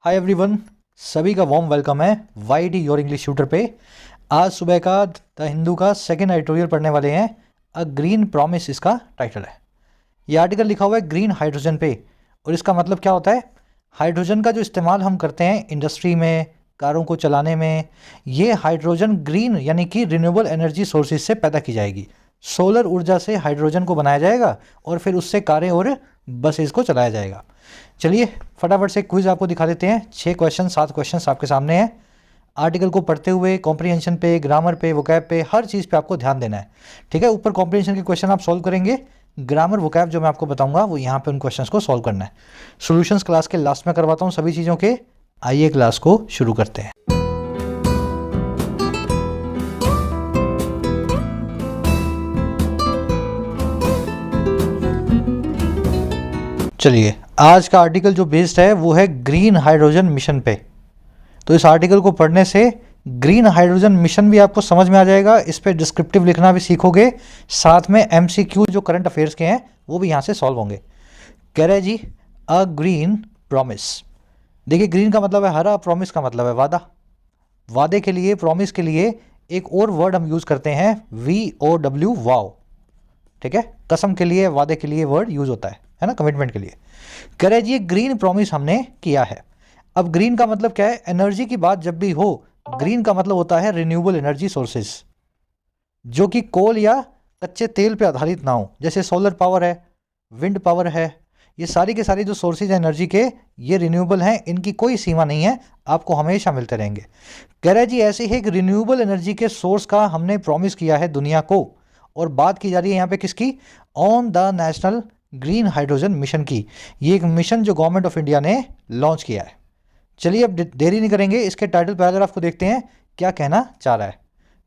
हाय everyone, सभी का warm welcome है Y D your English shooter पे। आज सुबह का द हिंदू का सेकंड एडिटोरियल पढ़ने वाले हैं। अ ग्रीन प्रॉमिस इसका टाइटल है। ये आर्टिकल लिखा हुआ है ग्रीन हाइड्रोजन पे, और इसका मतलब क्या होता है? हाइड्रोजन का जो इस्तेमाल हम करते हैं इंडस्ट्री में, कारों को चलाने में, ये हाइड्रोजन ग्रीन यानी कि रिन्यूएबल एनर्जी सोर्सेज से पैदा की जाएगी। सोलर ऊर्जा से हाइड्रोजन को बनाया जाएगा और फिर उससे कारें और बसेस को चलाया जाएगा। चलिए फटाफट से क्विज आपको दिखा देते हैं। 6 क्वेश्चन 7 क्वेश्चन आपके सामने हैं। आर्टिकल को पढ़ते हुए कॉम्प्रिहेंशन पे, ग्रामर पे, वोकैब पे, हर चीज़ पे आपको ध्यान देना है। ठीक है, ऊपर कॉम्प्रिहेंशन के क्वेश्चन आप सॉल्व करेंगे, ग्रामर वोकैब जो मैं आपको बताऊंगा वो यहाँ पे उन क्वेश्चंस को सॉल्व करना है। सॉल्यूशंस क्लास के लास्ट में करवाता हूँ सभी चीज़ों के। आइए क्लास को शुरू करते हैं। चलिए, आज का आर्टिकल जो बेस्ड है वो है ग्रीन हाइड्रोजन मिशन पे। तो इस आर्टिकल को पढ़ने से ग्रीन हाइड्रोजन मिशन भी आपको समझ में आ जाएगा, इस पे डिस्क्रिप्टिव लिखना भी सीखोगे, साथ में एमसीक्यू जो करंट अफेयर्स के हैं वो भी यहाँ से सॉल्व होंगे। कह रहे जी अ ग्रीन प्रॉमिस। देखिए, ग्रीन का मतलब है हरा, प्रॉमिस का मतलब है वादा। वादे के लिए, प्रॉमिस के लिए एक और वर्ड हम यूज़ करते हैं, VOW, वाओ। ठीक है, कसम के लिए, वादे के लिए वर्ड यूज़ होता है ना, कमिटमेंट के लिए। कह रहे जी ये ग्रीन प्रॉमिस हमने किया है। अब ग्रीन का मतलब क्या है? एनर्जी की बात जब भी हो, ग्रीन का मतलब होता है रिन्यूएबल एनर्जी सोर्सेज, जो कि कोल या कच्चे तेल पे आधारित ना हो। जैसे सोलर पावर है, विंड पावर है, ये सारी के सारी जो सोर्सेज हैं एनर्जी के, ये रिन्यूएबल हैं, इनकी कोई सीमा नहीं है, आपको हमेशा मिलते रहेंगे। कह रहे जी ऐसे ही एक रिन्यूएबल एनर्जी के सोर्स का हमने प्रॉमिस किया है दुनिया को, और बात की जा रही है यहाँ पे किसकी? On the national green hydrogen mission की। ये एक मिशन जो गवर्नमेंट ऑफ इंडिया ने लॉन्च किया है। चलिए अब देरी नहीं करेंगे, इसके टाइटल पैराग्राफ को देखते हैं क्या कहना चाह रहा है।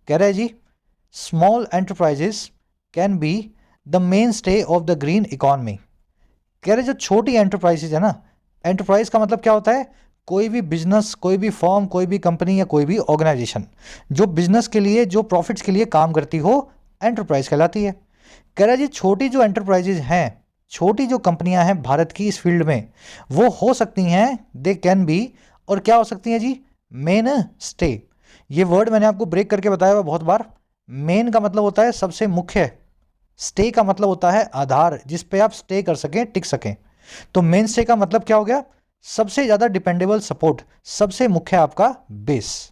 कह रहा है जी small enterprises can be the mainstay of the green economy. कह रहे जो छोटी एंटरप्राइजेज है ना, एंटरप्राइज का मतलब क्या होता है? कोई भी बिजनेस, कोई भी फॉर्म, कोई भी कंपनी या कोई भी ऑर्गेनाइजेशन जो बिजनेस के लिए, जो प्रॉफिट्स के लिए काम करती हो, एंटरप्राइज कहलाती है। कह रहा जी छोटी जो एंटरप्राइजेज हैं, छोटी जो कंपनियां हैं भारत की इस फील्ड में, वो हो सकती हैं, दे कैन बी, और क्या हो सकती हैं जी? Mainstay. ये वर्ड मैंने आपको ब्रेक करके बताया हुआ बहुत बार। मेन का मतलब होता है सबसे मुख्य, स्टे का मतलब होता है आधार, जिस पे आप स्टे कर सकें, टिक सकें। तो मेन स्टे का मतलब क्या हो गया? सबसे ज़्यादा डिपेंडेबल सपोर्ट, सबसे मुख्य आपका बेस।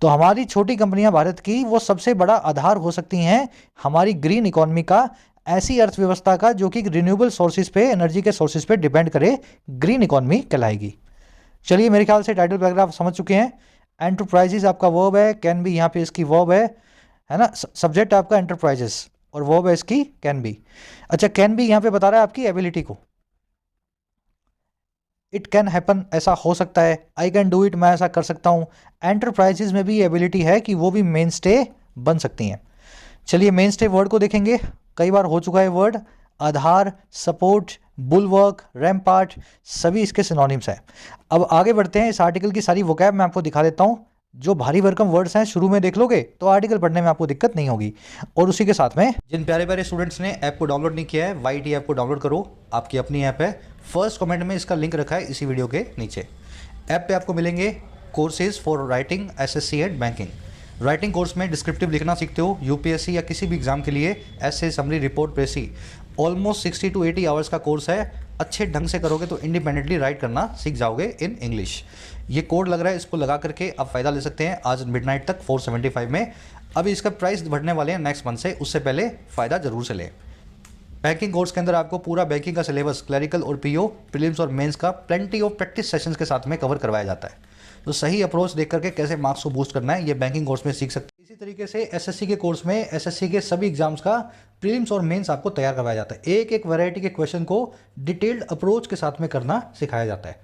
तो हमारी छोटी कंपनियां भारत की वो सबसे बड़ा आधार हो सकती हैं हमारी ग्रीन इकोनॉमी का, ऐसी अर्थव्यवस्था का जो कि रिन्यूएबल सोर्सेज पे, एनर्जी के सोर्सेज पे डिपेंड करे, ग्रीन इकोनॉमी कहलाएगी। चलिए, मेरे ख्याल से टाइटल पैराग्राफ समझ चुके हैं। एंटरप्राइजेज आपका वर्ब है, कैन बी यहाँ पे इसकी वर्ब है ना। सब्जेक्ट आपका एंटरप्राइजेस और वर्ब है इसकी कैन बी। अच्छा, कैन बी यहाँ पे बता रहा है आपकी एबिलिटी को। इट कैन हैपन, ऐसा हो सकता है। आई कैन डू इट, मैं ऐसा कर सकता हूँ। एंटरप्राइजेज में भी एबिलिटी है कि वो भी मेन स्टे बन सकती हैं। चलिए मेन स्टे वर्ड को देखेंगे, कई बार हो चुका है वर्ड। आधार, सपोर्ट, बुलवर्क, रैम्पार्ट, सभी इसके सिनोनिम्स हैं। अब आगे बढ़ते हैं, इस आर्टिकल की सारी वोकैब मैं आपको दिखा देता हूँ। जो भारी भरकम वर्ड्स हैं शुरू में देख लोगे तो आर्टिकल पढ़ने में आपको दिक्कत नहीं होगी। और उसी के साथ में जिन प्यारे प्यारे स्टूडेंट्स ने ऐप को डाउनलोड नहीं किया है, वाईटी ऐप को डाउनलोड करो, आपकी अपनी ऐप है। फर्स्ट कमेंट में इसका लिंक रखा है इसी वीडियो के नीचे। ऐप पे आपको मिलेंगे courses for writing SSC and banking. Writing course में डिस्क्रिप्टिव लिखना सीखते हो, यूपीएससी या किसी भी एग्जाम के लिए, ऐसे summary, report, precis, almost 60 to 80 hours का कोर्स है। अच्छे ढंग से करोगे तो इंडिपेंडेंटली राइट करना सीख जाओगे इन इंग्लिश। ये कोड लग रहा है, इसको लगा करके आप फ़ायदा ले सकते हैं आज मिडनाइट तक 475 में। अभी इसका प्राइस बढ़ने वाले हैं नेक्स्ट मंथ से, उससे पहले फ़ायदा ज़रूर से लें। बैंकिंग कोर्स के अंदर आपको पूरा बैंकिंग का सिलेबस, क्लरिकल और पीओ, प्रीलिम्स और मेंस का प्लेंटी ऑफ प्रैक्टिस सेशंस के साथ में कवर करवाया जाता है। तो सही अप्रोच देख करके कैसे मार्क्स को बूस्ट करना है, ये बैंकिंग कोर्स में सीख सकते हैं। इसी तरीके से एसएससी के कोर्स में एसएससी के सभी एग्जाम्स का प्रीलिम्स और मेंस आपको तैयार करवाया जाता है। एक एक वैरायटी के क्वेश्चन को डिटेल्ड अप्रोच के साथ में करना सिखाया जाता है।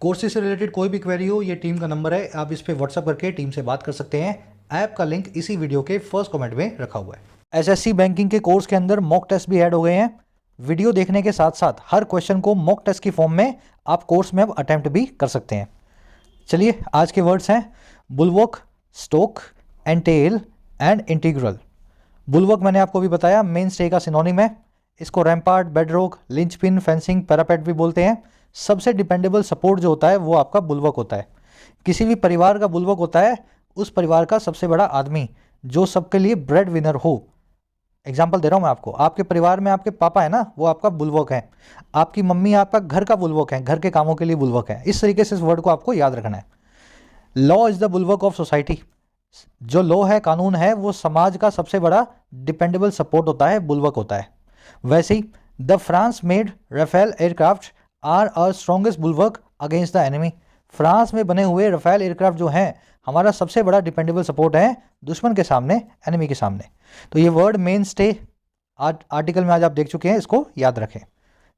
कोर्सेज से रिलेटेड कोई भी क्वेरी हो, ये टीम का नंबर है, आप इस पर व्हाट्सअप करके टीम से बात कर सकते हैं। ऐप का लिंक इसी वीडियो के फर्स्ट कमेंट में रखा हुआ है। एसएससी बैंकिंग के कोर्स के अंदर मॉक टेस्ट भी ऐड हो गए हैं। वीडियो देखने के साथ साथ हर क्वेश्चन को मॉक टेस्ट की फॉर्म में आप कोर्स में अब अटेम्प्ट भी कर सकते हैं। चलिए, आज के वर्ड्स हैं bulwark, stock, entail and integral. Bulwark मैंने आपको भी बताया, मेन स्टे का सिनोनिम है। इसको rampart, bedrock, linchpin, fencing, parapet भी बोलते हैं। सबसे डिपेंडेबल सपोर्ट जो होता है वो आपका बुलवक होता है। किसी भी परिवार का बुलवक होता है उस परिवार का सबसे बड़ा आदमी, जो सबके लिए ब्रेड विनर हो। एग्जाम्पल दे रहा हूँ मैं आपको, आपके परिवार में आपके पापा है ना, वो आपका बुलवक है। आपकी मम्मी आपका घर का बुलवक है, घर के कामों के लिए बुलवक है। इस तरीके से इस वर्ड को आपको याद रखना है। Law is the bulwark of society. जो लॉ है, कानून है, वो समाज का सबसे बड़ा डिपेंडेबल सपोर्ट होता है, बुलवक होता है। वैसे ही the France made Rafale aircraft are our strongest bulwark against the enemy. France में बने हुए राफेल एयरक्राफ्ट जो हैं हमारा सबसे बड़ा डिपेंडेबल सपोर्ट है दुश्मन के सामने, एनिमी के सामने। तो ये वर्ड मेन स्टे आर्टिकल में आज आप देख चुके हैं, इसको याद रखें।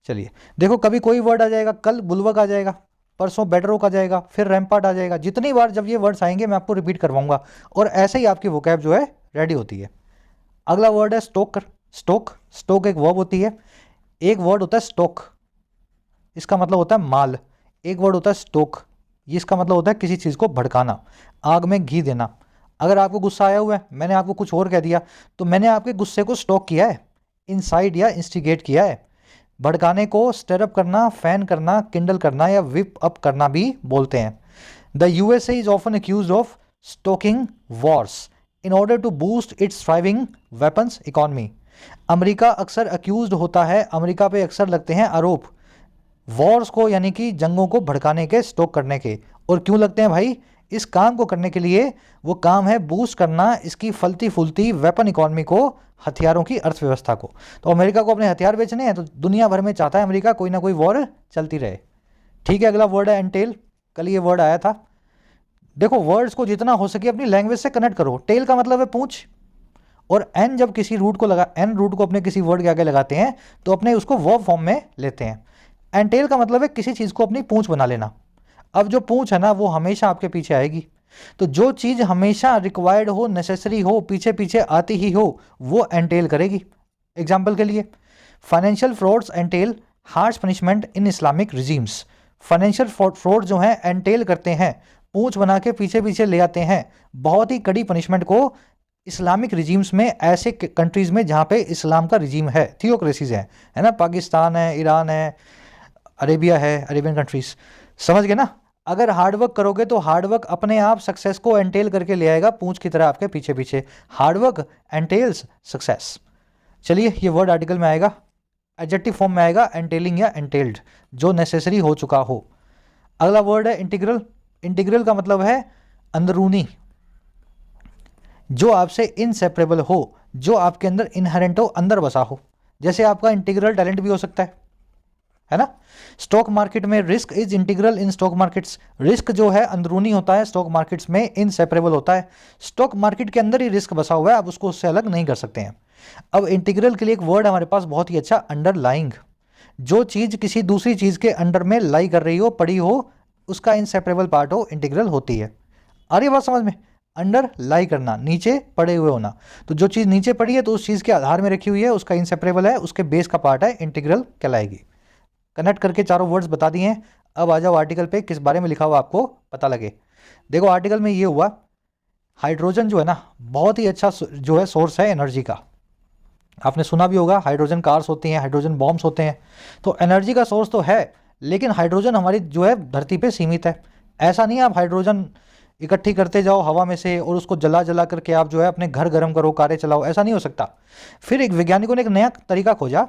चलिए देखो, कभी कोई वर्ड आ जाएगा, कल बुलवक आ जाएगा, परसों बेडरॉक आ जाएगा, फिर रैम्पार्ट आ जाएगा। जितनी बार जब ये वर्ड्स आएंगे मैं आपको रिपीट करवाऊंगा और ऐसे ही आपकी वोकैब जो है रेडी होती है। अगला वर्ड है स्टोकर। स्टोक एक वर्ब होती है। एक वर्ड होता है स्टोक, इसका मतलब होता है माल। एक वर्ड होता है स्टोक, इसका मतलब होता है किसी चीज़ को भड़काना, आग में घी देना। अगर आपको गुस्सा आया हुआ है, मैंने आपको कुछ और कह दिया, तो मैंने आपके गुस्से को स्टोक किया है, इंसाइड या इंस्टिगेट किया है। भड़काने को स्टिरअप करना, फैन करना, किंडल करना या विप अप करना भी बोलते हैं। The USA is often accused of stoking wars in order to boost its thriving weapons economy. America अक्सर अक्यूज्ड होता है, अमेरिका पे अक्सर लगते हैं आरोप वॉर्स को, यानी कि जंगों को भड़काने के, स्टोक करने के। और क्यों लगते हैं भाई? इस काम को करने के लिए वो काम है बूस्ट करना इसकी फलती फूलती वेपन इकॉनमी को, हथियारों की अर्थव्यवस्था को। तो अमेरिका को अपने हथियार बेचने हैं, तो दुनिया भर में चाहता है अमेरिका कोई ना कोई वॉर चलती रहे। ठीक है, अगला वर्ड है एंटेल। कल ये वर्ड आया था। देखो, वर्ड्स को जितना हो सके अपनी लैंग्वेज से कनेक्ट करो। टेल का मतलब है पूंछ, और एन जब किसी रूट को एन रूट को अपने किसी वर्ड के आगे लगाते हैं तो अपने उसको वर्ब फॉर्म में लेते हैं। एंटेल का मतलब है किसी चीज़ को अपनी पूंछ बना लेना। अब जो पूंछ है ना, वो हमेशा आपके पीछे आएगी। तो जो चीज़ हमेशा रिक्वायर्ड हो, नेसेसरी हो, पीछे पीछे आती ही हो, वो एंटेल करेगी। एग्जाम्पल के लिए, financial frauds entail harsh punishment इन इस्लामिक रिजीम्स। फाइनेंशियल फ्रॉड जो है एंटेल करते हैं, पूंछ बना के पीछे पीछे ले आते हैं बहुत ही कड़ी पनिशमेंट को इस्लामिक रिजीम्स में, ऐसे कंट्रीज में जहाँ पे इस्लाम का रिजीम है, थियोक्रेसीज है ना, पाकिस्तान है, ईरान है, अरेबिया है, अरेबियन कंट्रीज। समझ गए ना? अगर हार्डवर्क करोगे तो हार्डवर्क अपने आप सक्सेस को एंटेल करके ले आएगा, पूंछ की तरह आपके पीछे पीछे। Hard work एंटेल्स success. चलिए, ये वर्ड आर्टिकल में आएगा, एडजेक्टिव फॉर्म में आएगा, एंटेलिंग या एंटेल्ड, जो नेसेसरी हो चुका हो। अगला वर्ड है इंटीग्रल। इंटीग्रल का मतलब है अंदरूनी, जो आपसे इनसेपरेबल हो, जो आपके अंदर इनहेरेंट हो, अंदर बसा हो। जैसे आपका इंटीग्रल टैलेंट भी हो सकता है ना? स्टॉक मार्केट में risk is integral in stock markets. Risk जो है अंदरूनी होता है, स्टॉक मार्केट्स में इनसेपरेबल होता है। स्टॉक मार्केट के अंदर ही रिस्क बसा हुआ है, आप उसको उससे अलग नहीं कर सकते हैं। अब इंटीग्रल के लिए एक वर्ड हमारे पास बहुत ही अच्छा, अंडरलाइंग। जो चीज़ किसी दूसरी चीज़ के अंडर में लाई कर रही हो, पड़ी हो, उसका इनसेपरेबल पार्ट हो, इंटीग्रल होती है। आ रही है बात समझ में? अंडर लाई करना, नीचे पड़े हुए होना। तो जो चीज़ नीचे पड़ी है तो उस चीज़ के आधार में रखी हुई है, उसका इंसेपरेबल है, उसके बेस का पार्ट है, इंटीग्रल कहलाएगी। कनेक्ट करके चारों वर्ड्स बता दिए हैं। अब आ जाओ आर्टिकल पे, किस बारे में लिखा हुआ आपको पता लगे। देखो, आर्टिकल में ये हुआ, हाइड्रोजन जो है ना, बहुत ही अच्छा जो है सोर्स है एनर्जी का। आपने सुना भी होगा, हाइड्रोजन कार्स होती हैं, हाइड्रोजन बॉम्ब्स होते हैं। तो एनर्जी का सोर्स तो है, लेकिन हाइड्रोजन हमारी जो है धरती पे सीमित है। ऐसा नहीं है आप हाइड्रोजन इकट्ठी करते जाओ हवा में से और उसको जला जला करके आप जो है अपने घर गर्म करो, कारें चलाओ, ऐसा नहीं हो सकता। फिर एक वैज्ञानिकों ने एक नया तरीका खोजा।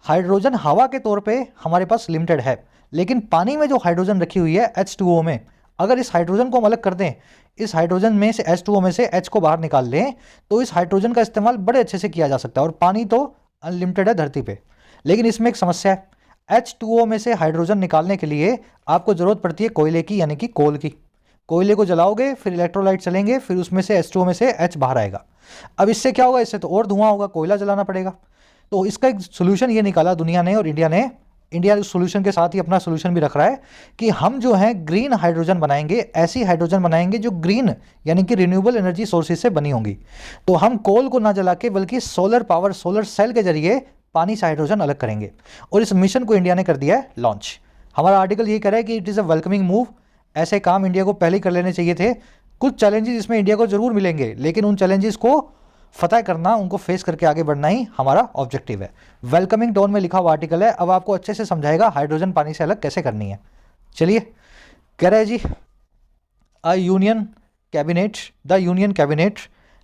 हाइड्रोजन हवा के तौर पे हमारे पास लिमिटेड है, लेकिन पानी में जो हाइड्रोजन रखी हुई है H2O में, अगर इस हाइड्रोजन को हम अलग कर दें, इस हाइड्रोजन में से H2O में से H को बाहर निकाल लें, तो इस हाइड्रोजन का इस्तेमाल बड़े अच्छे से किया जा सकता है। और पानी तो अनलिमिटेड है धरती पे, लेकिन इसमें एक समस्या है। H2O में से हाइड्रोजन निकालने के लिए आपको ज़रूरत पड़ती है कोयले की, यानी कि कोल की। कोयले को जलाओगे, फिर इलेक्ट्रोलाइट चलेंगे, फिर उसमें से H2O में से H बाहर आएगा। अब इससे क्या होगा? इससे तो और धुआं होगा, कोयला जलाना पड़ेगा। तो इसका एक सोल्यूशन ये निकाला दुनिया ने, और इंडिया उस सोल्यूशन के साथ ही अपना सोल्यूशन भी रख रहा है कि हम जो है ग्रीन हाइड्रोजन बनाएंगे। ऐसी हाइड्रोजन बनाएंगे जो ग्रीन यानी कि रिन्यूएबल एनर्जी सोर्सेज से बनी होंगी। तो हम कोल को ना जला के बल्कि सोलर पावर, सोलर सेल के जरिए पानी से हाइड्रोजन अलग करेंगे। और इस मिशन को इंडिया ने कर दिया है लॉन्च। हमारा आर्टिकल ये कह रहा है कि it is a welcoming move. ऐसे काम इंडिया को पहले ही कर लेने चाहिए थे। कुछ चैलेंजेस इसमें इंडिया को जरूर मिलेंगे, लेकिन उन चैलेंजेस को फतह करना, उनको फेस करके आगे बढ़ना ही हमारा ऑब्जेक्टिव है। वेलकमिंग टोन में लिखा हुआ आर्टिकल है, अब आपको अच्छे से समझाएगा हाइड्रोजन पानी से अलग कैसे करनी है। चलिए, कह रहे हैं जी, the union cabinet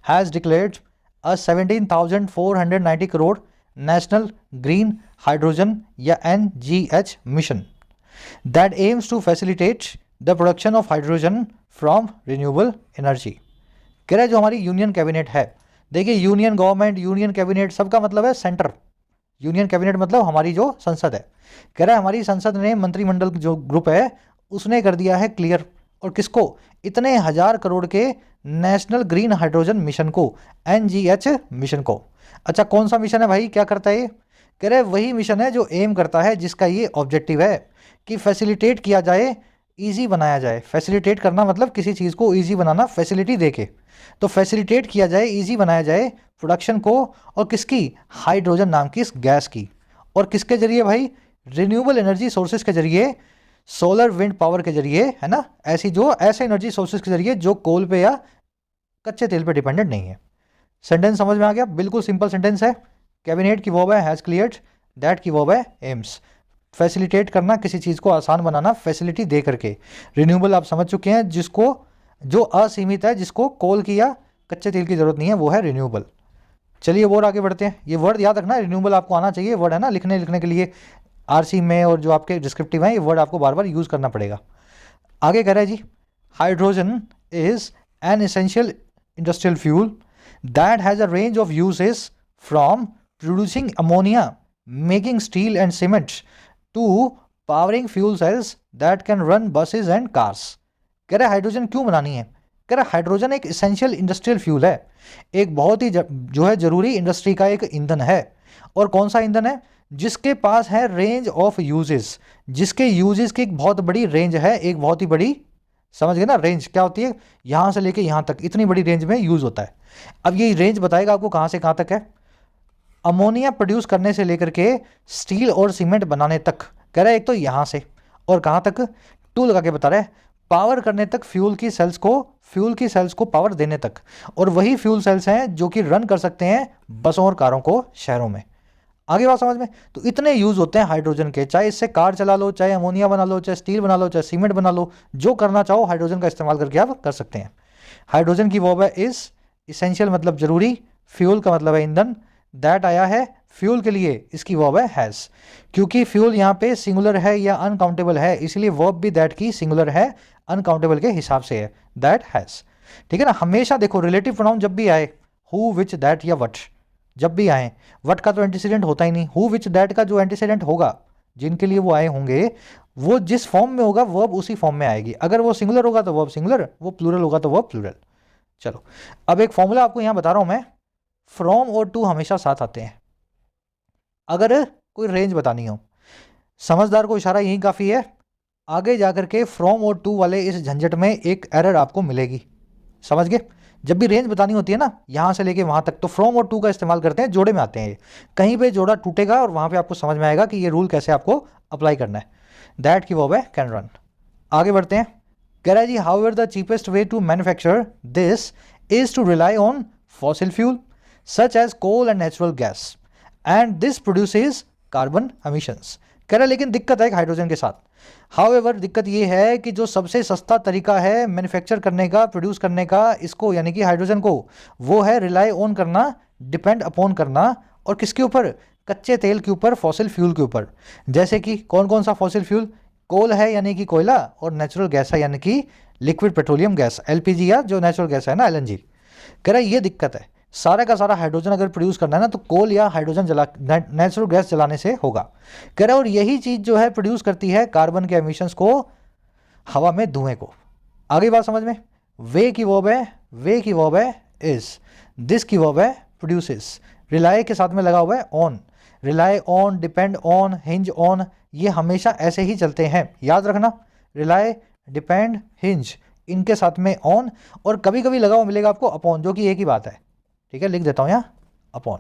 has declared a 17,490 crore national green hydrogen या NGH mission that aims to facilitate the production of hydrogen from renewable energy. कह रहा है जो हमारी यूनियन कैबिनेट है, देखिए यूनियन गवर्नमेंट, यूनियन कैबिनेट, सबका मतलब है सेंटर। यूनियन कैबिनेट मतलब हमारी जो संसद है। कह रहा है हमारी संसद ने, मंत्रिमंडल जो ग्रुप है उसने कर दिया है क्लियर, और किसको, इतने 1000 करोड़ के नेशनल ग्रीन हाइड्रोजन मिशन को, NGH मिशन को। अच्छा, कौन सा मिशन है भाई, क्या करता है ये? कह रहे वही मिशन है जो एम करता है, जिसका ये ऑब्जेक्टिव है कि फैसिलिटेट किया जाए, इजी बनाया जाए। फैसिलिटेट करना मतलब किसी चीज़ को इजी बनाना, फैसिलिटी देके, तो फैसिलिटेट किया जाए, इजी बनाया जाए प्रोडक्शन को, और किसकी, हाइड्रोजन नाम की इस गैस की। और किसके जरिए भाई, रिन्यूएबल एनर्जी सोर्सेज के जरिए, सोलर विंड पावर के जरिए, है ना, ऐसे एनर्जी सोर्सेज के जरिए जो कोल पे या कच्चे तेल पे डिपेंडेंट नहीं है। सेंटेंस समझ में आ गया? बिल्कुल सिंपल सेंटेंस है। कैबिनेट की वर्ब है हैज़ क्लियर्ड, दैट की वर्ब है एम्स। फैसिलिटेट करना, किसी चीज़ को आसान बनाना, फैसिलिटी दे करके। रिन्यूएबल आप समझ चुके हैं, जिसको, जो असीमित है, जिसको कोल की या कच्चे तेल की जरूरत नहीं है, वो है रिन्यूएबल। चलिए और आगे बढ़ते हैं। ये वर्ड याद रखना, रिन्यूएबल आपको आना चाहिए, वर्ड है ना, लिखने के लिए आरसी में और जो आपके डिस्क्रिप्टिव हैं, ये वर्ड आपको बार बार यूज़ करना पड़ेगा। आगे कह रहा है जी, hydrogen is an essential industrial fuel that has a range of uses from producing ammonia, making steel and cement, to powering fuel cells that can run buses and cars. कह रहे हाइड्रोजन क्यों बनानी है? कह रहे हाइड्रोजन एक essential industrial fuel है, एक बहुत ही जो है जरूरी इंडस्ट्री का एक ईंधन है। और कौन सा ईंधन है? जिसके पास है रेंज ऑफ यूजेस, जिसके यूजेस की एक बहुत बड़ी रेंज है, एक बहुत ही बड़ी, समझ गए ना, रेंज क्या होती है, यहाँ से लेके यहाँ तक, इतनी बड़ी रेंज में यूज होता है। अब ये रेंज बताएगा आपको कहाँ से कहाँ तक है। अमोनिया प्रोड्यूस करने से लेकर के स्टील और सीमेंट बनाने तक। कह रहा है एक तो यहाँ से, और कहाँ तक, टू लगा के बता रहा है, पावर करने तक, फ्यूल की सेल्स को पावर देने तक। और वही फ्यूल सेल्स हैं जो कि रन कर सकते हैं बसों और कारों को शहरों में। आगे बात समझ में? तो इतने यूज होते हैं हाइड्रोजन के, चाहे इससे कार चला लो, चाहे अमोनिया बना लो, चाहे स्टील बना लो, चाहे सीमेंट बना लो, जो करना चाहो हाइड्रोजन का इस्तेमाल करके आप कर सकते हैं। हाइड्रोजन की वर्ब है इज, इसेंशियल मतलब जरूरी, फ्यूल का मतलब है ईंधन, दैट आया है फ्यूल के लिए, इसकी वर्ब है हैज़। क्योंकि फ्यूल यहाँ पे सिंगुलर है या अनकाउंटेबल है, इसलिए वर्ब भी दैट की सिंगुलर है, अनकाउंटेबल के हिसाब से है, दैट हैज़। ठीक है ना? हमेशा देखो रिलेटिव प्रोनाउन जब भी आए, हु, विच, दैट या वट, जब भी आए, वट का तो एंटीसीडेंट होता ही नहीं, हु, विच, दैट का जो एंटीसीडेंट होगा, जिनके लिए वो आए होंगे, वो जिस फॉर्म में होगा वर्ब उसी फॉर्म में आएगी। अगर वो सिंगुलर होगा तो वर्ब सिंगुलर, वो प्लूरल होगा तो वर्ब प्लूरल। चलो, अब एक फॉर्मूला आपको यहाँ बता रहा हूँ मैं, फ्रॉम और टू हमेशा साथ आते हैं अगर कोई रेंज बतानी हो। समझदार को इशारा यही काफ़ी है, आगे जाकर के फ्रॉम और टू वाले इस झंझट में एक एरर आपको मिलेगी। समझ गए? जब भी रेंज बतानी होती है ना, यहाँ से लेके वहाँ तक, तो फ्रॉम और टू का इस्तेमाल करते हैं, जोड़े में आते हैं ये। कहीं पे जोड़ा टूटेगा और वहाँ पे आपको समझ में आएगा कि ये रूल कैसे आपको अप्लाई करना है। दैट की वर्ब है कैन रन। आगे बढ़ते हैं। कह रहा है जी, however the cheapest way to manufacture this is to rely on fossil fuel such as coal and natural gas and this produces carbon emissions. कह रहा है लेकिन दिक्कत है एक हाइड्रोजन के साथ। हाउएवर दिक्कत ये है कि जो सबसे सस्ता तरीका है मैन्युफैक्चर करने का, प्रोड्यूस करने का इसको, यानी कि हाइड्रोजन को, वो है रिलाई ऑन करना, डिपेंड अपॉन करना, और किसके ऊपर? कच्चे तेल के ऊपर, फॉसिल फ्यूल के ऊपर। जैसे कि कौन कौन सा फॉसिल फ्यूल? कोल है यानी कि कोयला, और नेचुरल गैस है यानी कि लिक्विड पेट्रोलियम गैस, LPG या जो नेचुरल गैस है ना, LNG। कह रहा है ये दिक्कत है, सारा का सारा हाइड्रोजन अगर प्रोड्यूस करना है ना तो कोल या हाइड्रोजन नेचुरल गैस जलाने से होगा। कह रहा है और यही चीज़ जो है प्रोड्यूस करती है कार्बन के एमिशंस को, हवा में धुएं को। आगे बात समझ में? वे की वर्ब है इज, दिस की वर्ब है प्रोड्यूसेस, रिलाई के साथ में लगा हुआ है on, rely on, depend on, hinge on, ये हमेशा ऐसे ही चलते हैं, याद रखना। रिलाई, डिपेंड, हिंज, इनके साथ में ऑन, और कभी कभी लगा हुआ मिलेगा आपको अपॉन, जो कि एक ही बात है। ठीक है, लिख देता हूं यहाँ अपॉन।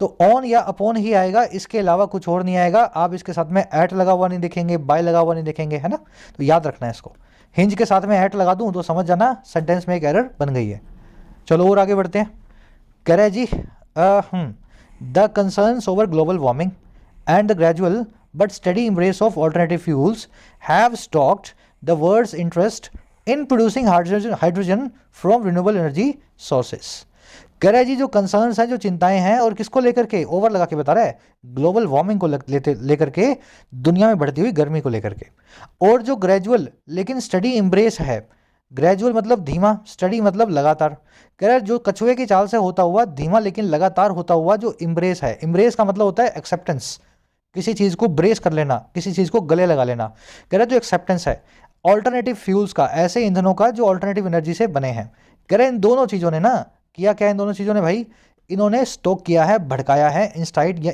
तो ऑन या अपॉन ही आएगा, इसके अलावा कुछ और नहीं आएगा। आप इसके साथ में एट लगा हुआ नहीं देखेंगे, बाय लगा हुआ नहीं देखेंगे, है ना? तो याद रखना है इसको। हिंज के साथ में एट लगा दूं तो समझ जाना सेंटेंस में एक एरर बन गई है। चलो और आगे बढ़ते हैं। कह रहा है जी the concerns over global warming and the gradual but steady embrace of alternative fuels have stoked the world's interest in producing hydrogen from renewable energy sources. कह रहा है जी जो कंसर्न्स हैं, जो चिंताएं हैं, और किसको लेकर के, ओवर लगा के बता रहा है, ग्लोबल वार्मिंग को लेकर के, दुनिया में बढ़ती हुई गर्मी को लेकर के, और जो ग्रेजुअल लेकिन स्टडी एम्ब्रेस है, ग्रेजुअल मतलब धीमा, स्टडी मतलब लगातार, कह रहा है जो कछुए की चाल से होता हुआ धीमा लेकिन लगातार होता हुआ जो इम्ब्रेस है, इम्ब्रेस का मतलब होता है एक्सेप्टेंस, किसी चीज़ को ब्रेस कर लेना, किसी चीज़ को गले लगा लेना, कह रहा है जो एक्सेप्टेंस है ऑल्टरनेटिव फ्यूल्स का, ऐसे ईंधनों का जो ऑल्टरनेटिव एनर्जी से बने हैं। कह रहे हैं इन दोनों चीज़ों ने ना किया क्या, इन दोनों चीज़ों ने भाई, इन्होंने स्टोक किया है, भड़काया है, इंसाइड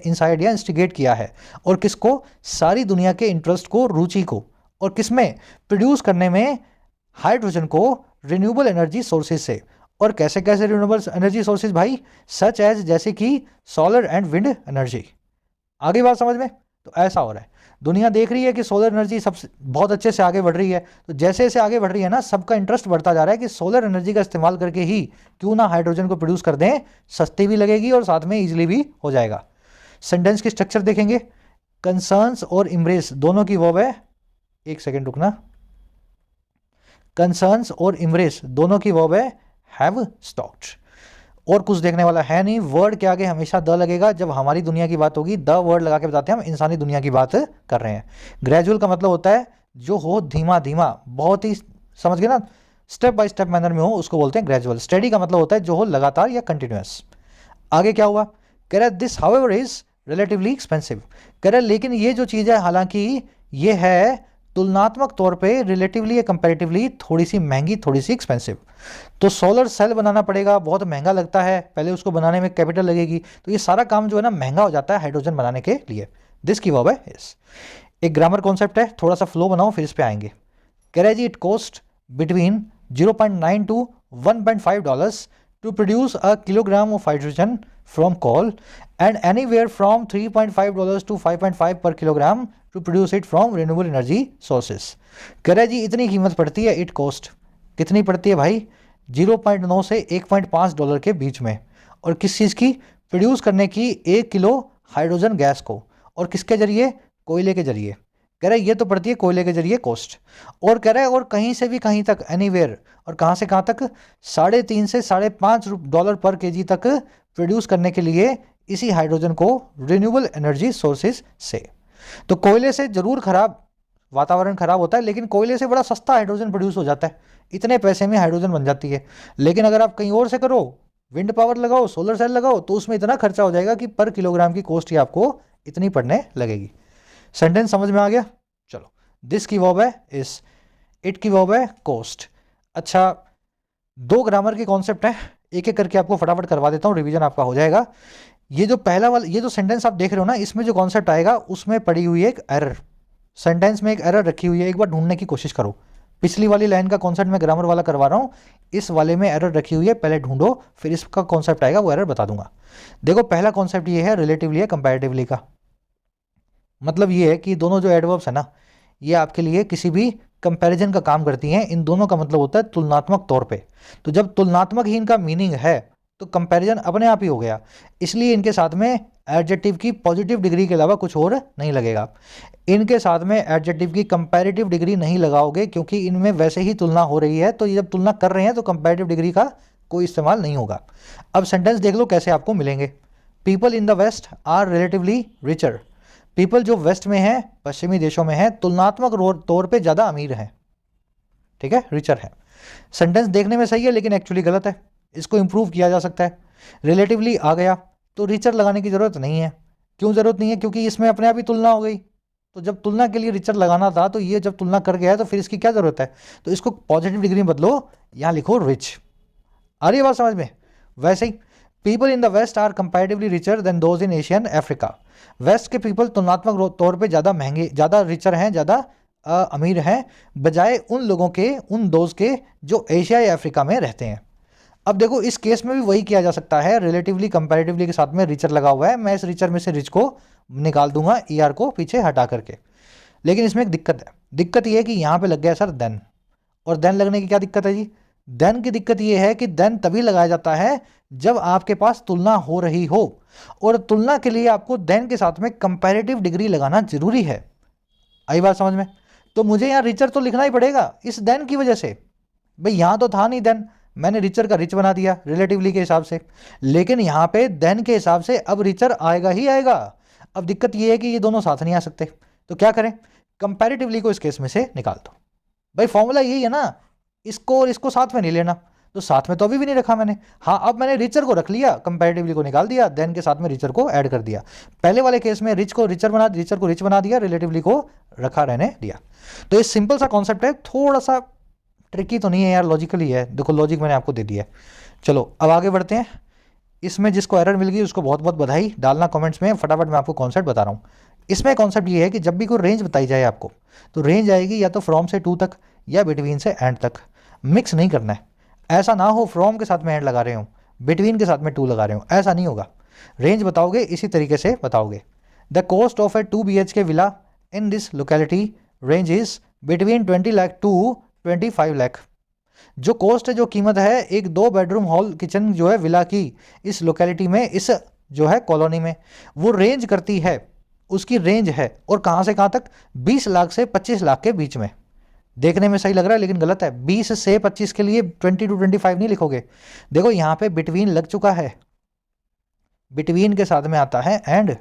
या इंस्टिगेट किया है, और किसको, सारी दुनिया के इंटरेस्ट को, रुचि को, और किसमें, प्रोड्यूस करने में हाइड्रोजन को रिन्यूएबल एनर्जी सोर्सेज से। और कैसे कैसे रिन्यूएबल एनर्जी सोर्सेज भाई, सच एज जैसे कि सोलर एंड विंड एनर्जी। आगे बात समझ में? तो ऐसा हो रहा है, दुनिया देख रही है कि सोलर एनर्जी सबसे बहुत अच्छे से आगे बढ़ रही है, तो जैसे जैसे आगे बढ़ रही है ना, सबका इंटरेस्ट बढ़ता जा रहा है कि सोलर एनर्जी का इस्तेमाल करके ही क्यों ना हाइड्रोजन को प्रोड्यूस कर दें, सस्ती भी लगेगी और साथ में इजीली भी हो जाएगा। सेंटेंस की स्ट्रक्चर देखेंगे, कंसर्न्स और इम्ब्रेस दोनों की वर्ब है, एक सेकेंड रुकना, कंसर्न्स और इम्ब्रेस दोनों की वर्ब है हैव स्टॉक्ड, और कुछ देखने वाला है नहीं, वर्ड के आगे हमेशा द लगेगा, जब हमारी दुनिया की बात होगी द वर्ड लगा के बताते हैं हम इंसानी दुनिया की बात कर रहे हैं। ग्रेजुअल का मतलब होता है जो हो धीमा धीमा, बहुत ही, समझ गए ना, स्टेप बाय स्टेप मैनर में हो, उसको बोलते हैं ग्रेजुअल। स्टडी का मतलब होता है जो हो लगातार या कंटिन्यूस। आगे क्या हुआ, कह रहा है this however is relatively expensive, कह रहा है लेकिन ये जो चीज़ है, हालांकि ये है तुलनात्मक तौर पे, रिलेटिवली या कंपैरेटिवली थोड़ी सी महंगी, थोड़ी सी एक्सपेंसिव। तो सोलर सेल बनाना पड़ेगा, बहुत महंगा लगता है, पहले उसको बनाने में कैपिटल लगेगी, तो ये सारा काम जो है ना महंगा हो जाता है हाइड्रोजन बनाने के लिए। दिस की वर्ब है इस। एक ग्रामर कॉन्सेप्ट है, थोड़ा सा फ्लो बनाओ फिर इस पे आएंगे। कह रहा है जी it cost between 0.9 to $1.5 to produce a kilogram of hydrogen from coal and anywhere from $3.5 to 5.5 per kilogram to produce it from renewable energy sources। कह रहा है जी इतनी कीमत पड़ती है, इट कॉस्ट कितनी पड़ती है भाई, 0.9 से $1.5 के बीच में, और किस चीज़ की, प्रोड्यूस करने की 1 किलो हाइड्रोजन गैस को, और किसके जरिए, कोयले के जरिए। कह रहा है ये तो पड़ती है कोयले के जरिए कॉस्ट, और कह रहा है और कहीं से भी कहीं तक, एनीवेयर, और कहाँ से कहाँ तक, $3.5 से $5.5 पर केजी तक प्रोड्यूस करने के लिए इसी हाइड्रोजन को रिन्यूएबल एनर्जी सोर्सेज से। तो कोयले से जरूर खराब, वातावरण खराब होता है, लेकिन कोयले से बड़ा सस्ता हाइड्रोजन प्रोड्यूस हो जाता है, इतने पैसे में हाइड्रोजन बन जाती है। लेकिन अगर आप कहीं और से करो, विंड पावर लगाओ, सोलर सेल लगाओ, तो उसमें इतना खर्चा हो जाएगा कि पर किलोग्राम की कॉस्ट ही आपको इतनी पड़ने लगेगी। सेंटेंस समझ में आ गया? चलो, दिस की वर्ब है इस, इट की वर्ब है कॉस्ट। अच्छा, 2 ग्रामर के कॉन्सेप्ट हैं, एक एक करके आपको फटाफट करवा देता हूँ, रिवीजन आपका हो जाएगा। ये जो पहला वाला, ये जो सेंटेंस आप देख रहे हो ना, इसमें जो कॉन्सेप्ट आएगा उसमें पड़ी हुई है एक एरर, सेंटेंस में एक एरर रखी हुई है, एक बार ढूंढने की कोशिश करो। पिछली वाली लाइन का कॉन्सेप्ट मैं ग्रामर वाला करवा रहा हूँ, इस वाले में एरर रखी हुई है, पहले ढूंढो, फिर इसका कॉन्सेप्ट आएगा, वो एरर बता दूंगा। देखो, पहला कॉन्सेप्ट ये है रिलेटिवली या कंपैरेटिवली का, मतलब ये है कि दोनों जो एडवर्ब्स है ना, ये आपके लिए किसी भी कंपैरिजन का काम करती हैं। इन दोनों का मतलब होता है तुलनात्मक तौर पे, तो जब तुलनात्मक ही इनका मीनिंग है तो कंपैरिजन अपने आप ही हो गया, इसलिए इनके साथ में एडजेक्टिव की पॉजिटिव डिग्री के अलावा कुछ और नहीं लगेगा। इनके साथ में एडजेक्टिव की कंपैरेटिव डिग्री नहीं लगाओगे, क्योंकि इनमें वैसे ही तुलना हो रही है, तो ये जब तुलना कर रहे हैं तो कंपैरेटिव डिग्री का कोई इस्तेमाल नहीं होगा। अब सेंटेंस देख लो कैसे आपको मिलेंगे। People in the West are relatively richer, people जो वेस्ट में है, पश्चिमी देशों में है, तुलनात्मक तौर पे ज़्यादा अमीर हैं, ठीक है, रिचर है। सेंटेंस देखने में सही है लेकिन एक्चुअली गलत है, इसको इंप्रूव किया जा सकता है। रिलेटिवली आ गया तो रिचर लगाने की ज़रूरत नहीं है। क्यों ज़रूरत नहीं है? क्योंकि इसमें अपने आप ही तुलना हो गई, तो जब तुलना के लिए रिचर लगाना था, तो ये जब तुलना कर गया है तो फिर इसकी क्या ज़रूरत है, तो इसको पॉजिटिव डिग्री में बदलो, यहाँ लिखो रिच। आ रही है बात समझ में? वैसे ही people in the West are comparatively richer than those in Asian Africa, West के पीपल तुलनात्मक तौर पे ज़्यादा महंगे, ज़्यादा रिचर हैं, ज़्यादा अमीर हैं, बजाय उन लोगों के, उन दोस्त के जो एशिया या अफ्रीका में रहते हैं। अब देखो, इस केस में भी वही किया जा सकता है, रिलेटिवली कंपैरेटिवली के साथ में रिचर लगा हुआ है, मैं इस रिचर में से रिच को निकाल दूंगा, ER को पीछे हटा करके। लेकिन इसमें एक दिक्कत है, दिक्कत ये है कि यहाँ पे लग गया सर देन, और देन लगने की क्या दिक्कत है जी, देन की दिक्कत ये है कि देन तभी लगाया जाता है जब आपके पास तुलना हो रही हो, और तुलना के लिए आपको देन के साथ में कंपैरेटिव डिग्री लगाना जरूरी है। आई बात समझ में? तो मुझे यहाँ रिचर तो लिखना ही पड़ेगा इस देन की वजह से। भाई यहाँ तो था नहीं देन, मैंने रिचर का रिच बना दिया रिलेटिवली के हिसाब से, लेकिन यहाँ पे देन के हिसाब से अब रिचर आएगा ही आएगा। अब दिक्कत ये है कि ये दोनों साथ नहीं आ सकते, तो क्या करें, कंपैरेटिवली को इस केस में से निकाल दो। भाई फॉर्मूला यही है ना, इसको और इसको साथ में नहीं लेना, तो साथ में तो अभी भी नहीं रखा मैंने। हाँ, अब मैंने रिचर को रख लिया, कंपैरेटिवली को निकाल दिया, देन के साथ में रिचर को ऐड कर दिया। पहले वाले केस में रिच को रिच बना दिया, रिलेटिवली को रखा रहने दिया। तो ये सिंपल सा कॉन्सेप्ट है, थोड़ा सा ट्रिकी तो नहीं है यार, लॉजिकली है। देखो लॉजिक मैंने आपको दे दिया है। चलो अब आगे बढ़ते हैं। इसमें जिसको एरर मिल गई उसको बहुत बहुत बधाई, डालना कमेंट्स में, फटाफट मैं आपको कॉन्सेप्ट बता रहा हूँ। इसमें कॉन्सेप्ट ये है कि जब भी कोई रेंज बताई जाए आपको, तो रेंज आएगी या तो फ्रॉम से टू तक या बिटवीन से एंड तक, मिक्स नहीं करना है। ऐसा ना हो फ्रॉम के साथ में एंड लगा रहे हो, बिटवीन के साथ में टू लगा रहे हो, ऐसा नहीं होगा। रेंज बताओगे इसी तरीके से बताओगे। The cost of a 2 BHK villa in this locality range is between 20 lakh to 25 lakh. जो कॉस्ट है, जो कीमत है एक 2 बेडरूम हॉल किचन जो है विला की इस लोकेलिटी में, इस जो है कॉलोनी में, वो रेंज करती है, उसकी रेंज है। और कहाँ से कहाँ तक? 20 लाख से 25 लाख के बीच में। देखने में सही लग रहा है लेकिन गलत है। 20 से 25 के लिए 20 to 25 नहीं लिखोगे। देखो यहाँ पे बिटवीन लग चुका है, बिटवीन के साथ में आता है एंड,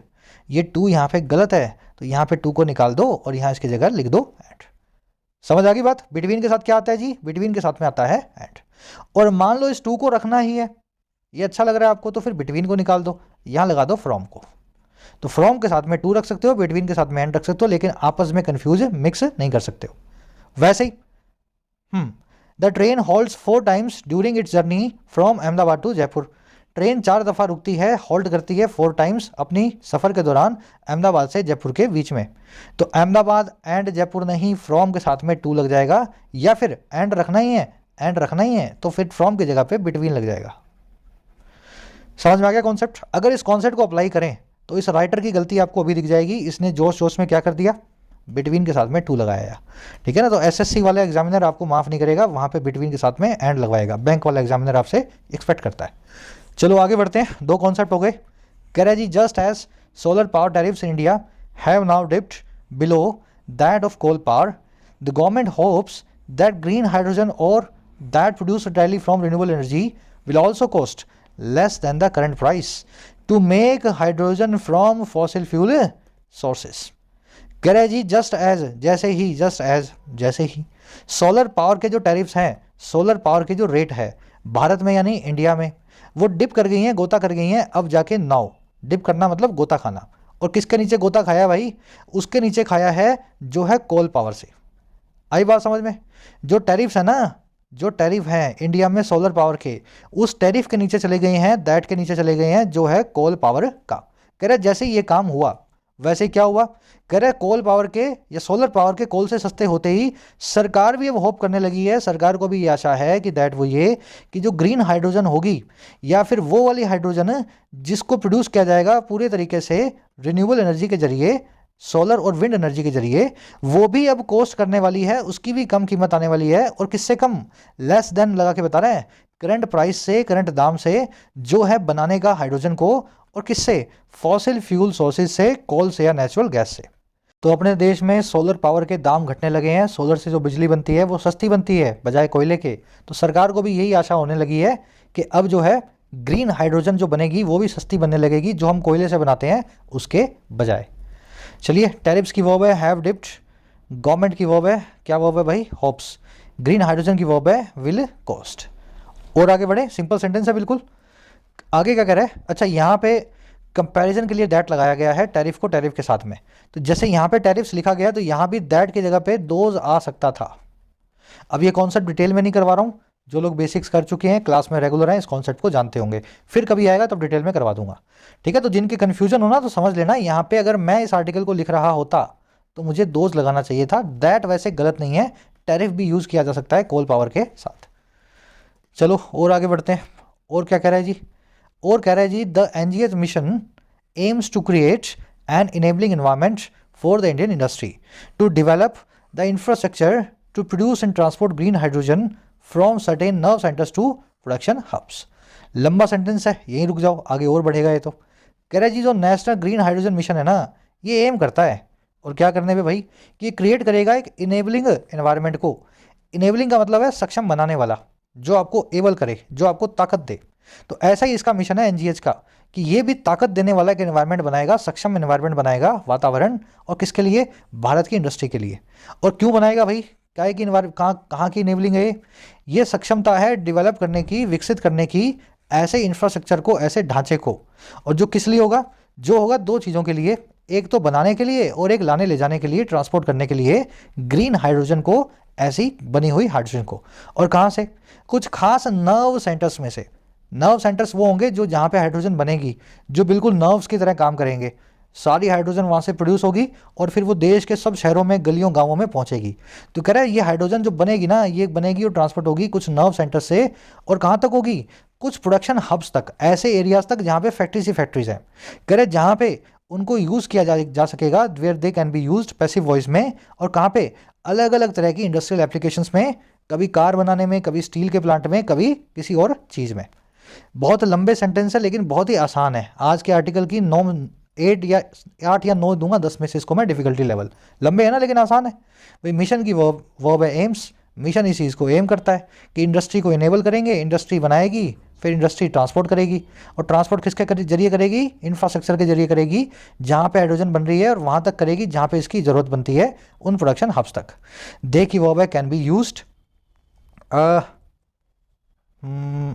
ये 2 यहाँ पे गलत है, तो यहाँ पे 2 को निकाल दो और यहाँ इसकी जगह लिख दो एंड। समझ आ गई बात? बिटवीन के साथ क्या आता है जी? बिटवीन के साथ में आता है एंड। और मान लो इस 2 को रखना ही है, ये अच्छा लग रहा है आपको, तो फिर बिटवीन को निकाल दो, यहाँ लगा दो फ्रॉम को। तो फ्रॉम के साथ में 2 रख सकते हो, बिटवीन के साथ में एंड रख सकते हो, लेकिन आपस में कंफ्यूज मिक्स नहीं कर सकते हो। वैसे ही the train halts 4 times during its journey from Ahmedabad to Jaipur. Train 4 दफ़ा रुकती है, होल्ड करती है 4 टाइम्स अपनी सफ़र के दौरान अहमदाबाद से जयपुर के बीच में। तो अहमदाबाद एंड जयपुर नहीं, फ्रॉम के साथ में 2 लग जाएगा, या फिर एंड रखना ही है, एंड रखना ही है तो फिर फ्रॉम की जगह पे बिटवीन लग जाएगा। समझ में आ गया कॉन्सेप्ट? अगर इस कॉन्सेप्ट को अप्लाई करें तो इस राइटर की गलती आपको अभी दिख जाएगी, इसने जोश जोश में क्या कर दिया, बिटवीन के साथ में 2 लगाया। ठीक है ना? तो एसएससी वाला एग्जामिनर आपको माफ़ नहीं करेगा, वहाँ पे बिटवीन के साथ में एंड लगवाएगा, बैंक वाला एग्जामिनर आपसे एक्सपेक्ट करता है। चलो आगे बढ़ते हैं। 2 कॉन्सेप्ट हो गए। कह रहा जी, just as solar power tariffs in India have now dipped below that of coal power, the government hopes that green hydrogen और that produced directly from renewable energy will also cost less than the current price to make hydrogen from fossil fuel sources. कह रहे जी, just as जैसे ही solar power के जो tariffs हैं, solar power के जो rate है भारत में यानी इंडिया में, वो डिप कर गई हैं, गोता कर गई हैं। अब जाके नाउ, डिप करना मतलब गोता खाना, और किसके नीचे गोता खाया भाई? उसके नीचे खाया है जो है कोल पावर से। आई बात समझ में? जो टैरिफ्स है ना, जो टैरिफ हैं इंडिया में सोलर पावर के, उस टैरिफ के नीचे चले गए हैं, दैट के नीचे चले गए हैं जो है कोल पावर का। कह रहे जैसे ये काम हुआ वैसे क्या हुआ? कह रहे कोल पावर के या सोलर पावर के कोल से सस्ते होते ही सरकार भी अब होप करने लगी है, सरकार को भी ये आशा है कि दैट वो ये कि जो ग्रीन हाइड्रोजन होगी, या फिर वो वाली हाइड्रोजन जिसको प्रोड्यूस किया जाएगा पूरे तरीके से रिन्यूएबल एनर्जी के जरिए, सोलर और विंड एनर्जी के जरिए, वो भी अब कॉस्ट करने वाली है, उसकी भी कम कीमत आने वाली है। और किससे कम? लेस देन लगा के बता रहे हैं, करंट प्राइस से, करंट दाम से जो है बनाने का हाइड्रोजन को, और किससे? फॉसिल फ्यूल सोर्सेज से, कोल से या नेचुरल गैस से। तो अपने देश में सोलर पावर के दाम घटने लगे हैं, सोलर से जो बिजली बनती है वो सस्ती बनती है बजाय कोयले के। तो सरकार को भी यही आशा होने लगी है कि अब जो है ग्रीन हाइड्रोजन जो बनेगी वो भी सस्ती बनने लगेगी, जो हम कोयले से बनाते हैं उसके बजाय। चलिए, टैरिफ्स की वर्ब है हैव डिप्ड, गवर्नमेंट की वर्ब है क्या वर्ब है भाई? होप्स। ग्रीन हाइड्रोजन की वर्ब है विल कॉस्ट। और आगे बढ़े, सिंपल सेंटेंस है बिल्कुल। आगे क्या कह रहा है? अच्छा, यहाँ पे कंपैरिजन के लिए दैट लगाया गया है टैरिफ को टैरिफ के साथ में। तो जैसे यहाँ पे टैरिफ्स लिखा गया तो यहाँ भी दैट की जगह पे दोज आ सकता था। अब ये कॉन्सेप्ट डिटेल में नहीं करवा रहा हूँ, जो लोग बेसिक्स कर चुके हैं, क्लास में रेगुलर हैं, इस कॉन्सेप्ट को जानते होंगे। फिर कभी आएगा तो डिटेल में करवा दूंगा। ठीक है? तो जिनके कन्फ्यूजन हो ना तो समझ लेना, यहाँ पे अगर मैं इस आर्टिकल को लिख रहा होता तो मुझे दोज लगाना चाहिए था। दैट वैसे गलत नहीं है, टैरिफ भी यूज़ किया जा सकता है कोल पावर के साथ। चलो और आगे बढ़ते हैं। और क्या कह रहा है जी? और कह रहा है जी, the NGS mission aims to create an enabling environment for the Indian industry to develop the infrastructure to produce and transport green hydrogen from certain nerve centres to production hubs. लंबा सेंटेंस है, यहीं रुक जाओ, आगे और बढ़ेगा ये तो। कह रहा है जी जो नेशनल ग्रीन हाइड्रोजन मिशन है ना, ये एम करता है और क्या करने पे भाई, कि क्रिएट करेगा एक इनेबलिंग एनवायरनमेंट को। इनेबलिंग का मतलब है सक्षम बनाने वाला, जो आपको एबल करे, जो आपको ताकत दे। तो ऐसा ही इसका मिशन है एनजीएच का, कि ये भी ताकत देने वाला एक एनवायरनमेंट बनाएगा, सक्षम एनवायरनमेंट बनाएगा, वातावरण, और किसके लिए, भारत की इंडस्ट्री के लिए। और क्यों बनाएगा भाई, क्या है कि कहाँ की इनेबलिंग है ये सक्षमता है डेवलप करने की, विकसित करने की ऐसे इंफ्रास्ट्रक्चर को, ऐसे ढांचे को। और जो किस लिए होगा, जो होगा दो चीज़ों के लिए, एक तो बनाने के लिए और एक लाने ले जाने के लिए, ट्रांसपोर्ट करने के लिए ग्रीन हाइड्रोजन को, ऐसी बनी हुई हाइड्रोजन को। और कहाँ से, कुछ खास नर्व सेंटर्स में से। नर्व सेंटर्स वो होंगे जो जहाँ पे हाइड्रोजन बनेगी, जो बिल्कुल नर्व्स की तरह काम करेंगे। सारी हाइड्रोजन वहाँ से प्रोड्यूस होगी और फिर वो देश के सब शहरों में, गलियों, गांवों में पहुँचेगी। तो कह रहा है ये हाइड्रोजन जो बनेगी ना, ये बनेगी और ट्रांसपोर्ट होगी कुछ नर्व सेंटर से, और कहाँ तक होगी, कुछ प्रोडक्शन हब्स तक, ऐसे एरियाज तक जहाँ पे फैक्ट्रीज हैं। कह रहे जहाँ पे उनको यूज़ किया जा सकेगा, where they can be used passive voice में। और कहाँ पे, अलग अलग तरह की इंडस्ट्रियल एप्लीकेशंस में, कभी कार बनाने में, कभी स्टील के प्लांट में, कभी किसी और चीज़ में। बहुत लंबे सेंटेंस है लेकिन बहुत ही आसान है। आज के आर्टिकल की 8 या 9 दूंगा, 10 में से इसको मैं डिफिकल्टी लेवल। लंबे है ना लेकिन आसान है भाई। मिशन की वर्ब है एम्स। मिशन इस चीज़ को एम करता है कि इंडस्ट्री को इनेबल करेंगे, इंडस्ट्री बनाएगी, फिर इंडस्ट्री ट्रांसपोर्ट करेगी। और ट्रांसपोर्ट किसके जरिए करेगी, इंफ्रास्ट्रक्चर के जरिए करेगी, जहाँ पे हाइड्रोजन बन रही है, और वहाँ तक करेगी जहाँ पे इसकी ज़रूरत बनती है, उन प्रोडक्शन हब्स तक। दे की वर्ब है कैन बी यूज्ड।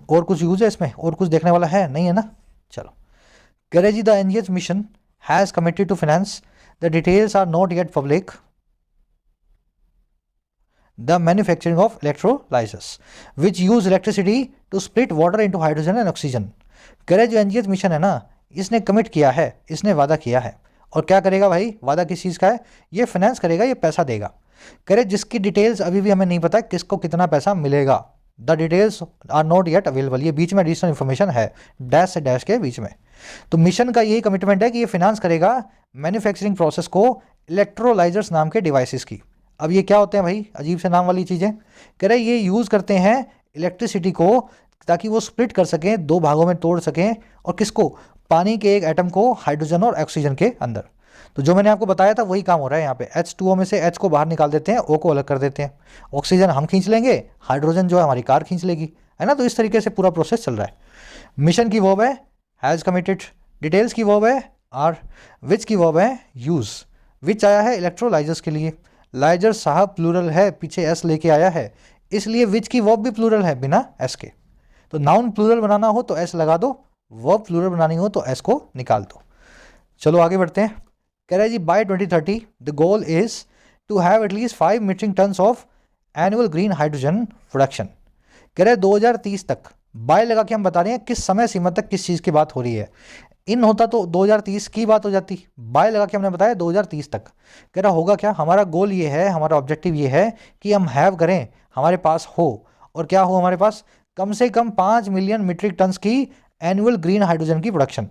और कुछ यूज है इसमें, और कुछ देखने वाला है नहीं, है ना। चलो, कह जी the NGH mission has committed to finance, the details are not yet public, the manufacturing of electrolysers which use electricity to split water into hydrogen and oxygen. कह रहे जो एनजीएच मिशन है ना, इसने कमिट किया है, इसने वादा किया है। और क्या करेगा भाई, वादा किस चीज़ का है, ये फाइनेंस करेगा, ये पैसा देगा। कह रहे जिसकी डिटेल्स अभी भी हमें नहीं पता किसको कितना पैसा मिलेगा। The details are not yet available, ये बीच में एडिशनल इन्फॉर्मेशन है, डैश से डैश के बीच में। तो मिशन का यही कमिटमेंट है कि ये फाइनेंस करेगा मैन्युफैक्चरिंग प्रोसेस को इलेक्ट्रोलाइजर्स नाम के डिवाइसेस की। अब ये क्या होते हैं भाई, अजीब से नाम वाली चीज़ें। कह रहे ये यूज़ करते हैं इलेक्ट्रिसिटी को, ताकि वो स्प्लिट कर सकें, दो भागों में तोड़ सकें। और किसको, पानी के एक एटम को हाइड्रोजन और ऑक्सीजन के अंदर। तो जो मैंने आपको बताया था वही काम हो रहा है यहाँ पे। H2O में से H को बाहर निकाल देते हैं, O को अलग कर देते हैं। ऑक्सीजन हम खींच लेंगे, हाइड्रोजन जो है हमारी कार खींच लेगी, है ना। तो इस तरीके से पूरा प्रोसेस चल रहा है। मिशन की वर्ब है हैज़ कमिटेड, डिटेल्स की वर्ब है आर, विच की वर्ब है यूज़। विच आया है इलेक्ट्रोलाइजर्स के लिए, लाइजर साहब प्लूरल है, पीछे एस लेके आया है, इसलिए विच की वर्ब भी प्लूरल है बिना एस के। तो नाउन प्लूरल बनाना हो तो एस लगा दो, वर्ब प्लूरल बनानी हो तो एस को निकाल दो। चलो आगे बढ़ते हैं। कह रहा है जी by 2030 the goal is to have at least 5 metric tonnes of annual green hydrogen production. कह रहे हैं 2030 तक, बाय लगा के हम बता रहे हैं किस समय सीमा तक किस चीज़ की बात हो रही है। इन होता तो 2030 की बात हो जाती, बाय लगा के हमने बताया 2030 तक। कह रहा होगा क्या, हमारा गोल ये है, हमारा ऑब्जेक्टिव ये है कि हम हैव करें, हमारे पास हो। और क्या हो हमारे पास, कम से कम 5 मिलियन मीट्रिक टन्स की एनुअल ग्रीन हाइड्रोजन की प्रोडक्शन।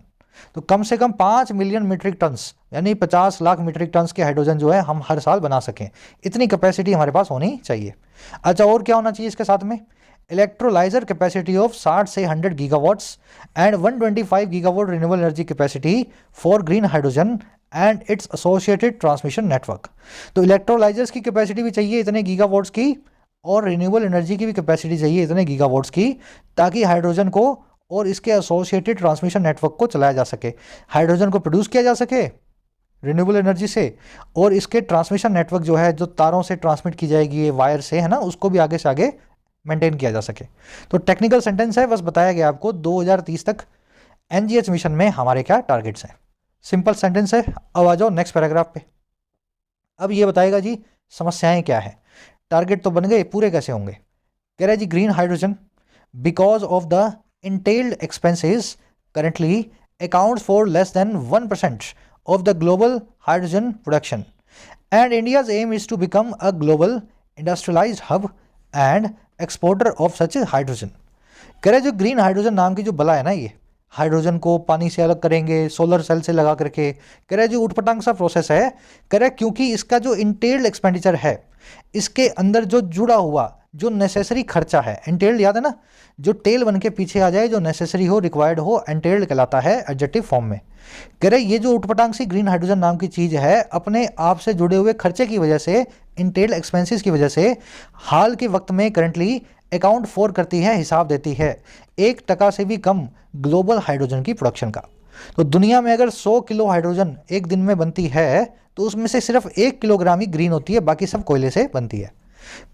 तो कम से कम 5 मिलियन मीट्रिक टन्स, यानी 50 लाख मीट्रिक टन्स के हाइड्रोजन जो है हम हर साल बना सकें, इतनी कैपेसिटी हमारे पास होनी चाहिए। अच्छा, और क्या होना चाहिए इसके साथ में, इलेक्ट्रोलाइजर कैपेसिटी ऑफ 60 से 100 gigawatts and 125 gigawatt renewable energy capacity for green hydrogen and it's associated transmission network. तो इलेक्ट्रोलाइजर्स की कैपेसिटी भी चाहिए इतने गीगावाट्स की, और रिन्यूएबल एनर्जी की भी कैपेसिटी चाहिए इतने गीगावाट्स की, ताकि हाइड्रोजन को और इसके एसोसिएटेड ट्रांसमिशन नेटवर्क को चलाया जा सके। हाइड्रोजन को प्रोड्यूस किया जा सके रिन्यूएबल एनर्जी से, और इसके ट्रांसमिशन नेटवर्क जो है, जो तारों से ट्रांसमिट की जाएगी, ये वायर से, है ना, उसको भी आगे से आगे मेंटेन किया जा सके। तो टेक्निकल सेंटेंस है, बस बताया गया आपको 2030 तक एनजीएच मिशन में हमारे क्या टारगेट्स हैं। सिंपल सेंटेंस है। अब आ जाओ नेक्स्ट पैराग्राफ पे। अब ये बताएगा जी समस्याएं क्या है। टारगेट तो बन गए, पूरे कैसे होंगे। कह रहा है जी green hydrogen because of the entailed expenses currently accounts for less than 1% of the global hydrogen production, and India's aim is to become a global industrialized hub and exporter of such hydrogen। कह रहे जो green hydrogen नाम की जो बला है ना, ये हाइड्रोजन को पानी से अलग करेंगे, सोलर सेल से लगा करके, कह रहे जो उठपटांग सा प्रोसेस है। कह रहे क्योंकि इसका जो इंटेल्ड एक्सपेंडिचर है, इसके अंदर जो जुड़ा हुआ जो नेसेसरी खर्चा है, एंटेल्ड याद है ना, जो टेल बन के पीछे आ जाए, जो नेसेसरी हो, रिक्वायर्ड हो, एंटेल्ड कहलाता है एडजेक्टिव फॉर्म में। कह रहे ये जो उटपटांग सी ग्रीन हाइड्रोजन नाम की चीज़ है, अपने आप से जुड़े हुए खर्चे की वजह से, इंटेल्ड एक्सपेंसेस की वजह से हाल के वक्त में करंटली अकाउंट फॉर करती है, हिसाब देती है 1% से भी कम ग्लोबल हाइड्रोजन की प्रोडक्शन का। तो दुनिया में अगर 100 किलो हाइड्रोजन एक दिन में बनती है तो उसमें से सिर्फ 1 किलोग्राम ही ग्रीन होती है, बाकी सब कोयले से बनती है।